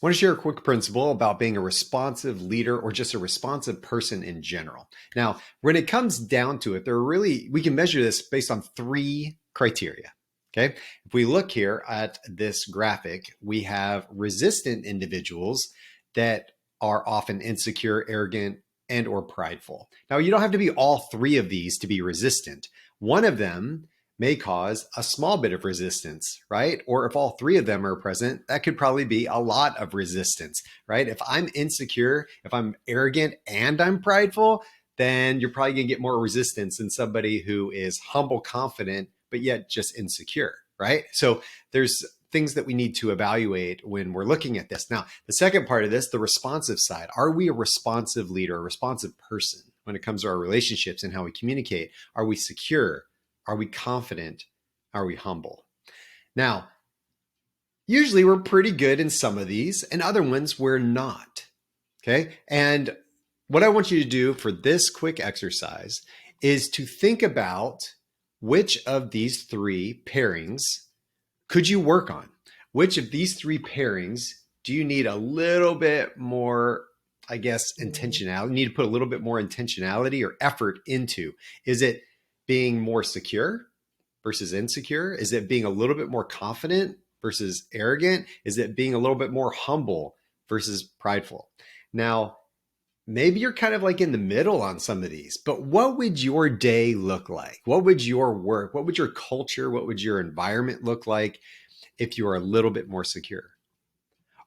want to share a quick principle about being a responsive leader or just a responsive person in general. Now, when it comes down to it, we can measure this based on three criteria. Okay. If we look here at this graphic, we have resistant individuals that are often insecure, arrogant, and or prideful. Now, you don't have to be all three of these to be resistant. One of them may cause a small bit of resistance, right? Or if all three of them are present, that could probably be a lot of resistance, right? If I'm insecure, if I'm arrogant and I'm prideful, then you're probably going to get more resistance than somebody who is humble, confident, but yet just insecure, right? So there's things that we need to evaluate when we're looking at this. Now, the second part of this, the responsive side, are we a responsive leader, a responsive person when it comes to our relationships and how we communicate? Are we secure? Are we confident? Are we humble? Now, usually we're pretty good in some of these and other ones we're not. Okay. And what I want you to do for this quick exercise is to think about which of these three pairings could you work on? Which of these three pairings do you need a little bit more, I guess, intentionality? You need to put a little bit more intentionality or effort into. Is it being more secure versus insecure? Is it being a little bit more confident versus arrogant? Is it being a little bit more humble versus prideful? Now, maybe you're kind of like in the middle on some of these, but what would your day look like? What would your work, what would your culture, what would your environment look like if you are a little bit more secure?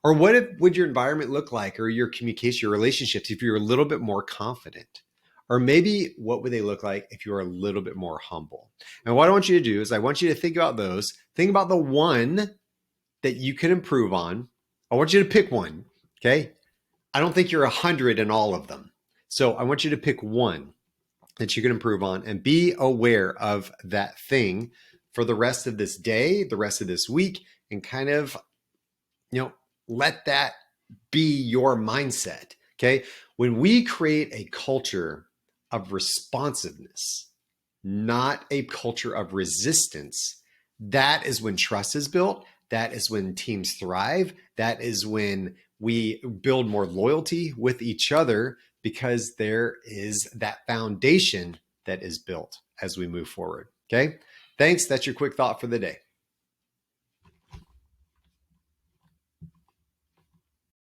Or would your environment look like, or your communication, your relationships, if you're a little bit more confident? Or maybe what would they look like if you're a little bit more humble? And what I want you to do is I want you to think about those. Think about the one that you can improve on. I want you to pick one, okay? I don't think you're 100 in all of them. So I want you to pick one that you can improve on and be aware of that thing for the rest of this day, the rest of this week, and kind of, let that be your mindset. Okay. When we create a culture of responsiveness, not a culture of resistance, that is when trust is built. That is when teams thrive. That is when we build more loyalty with each other because there is that foundation that is built as we move forward. Okay. Thanks. That's your quick thought for the day.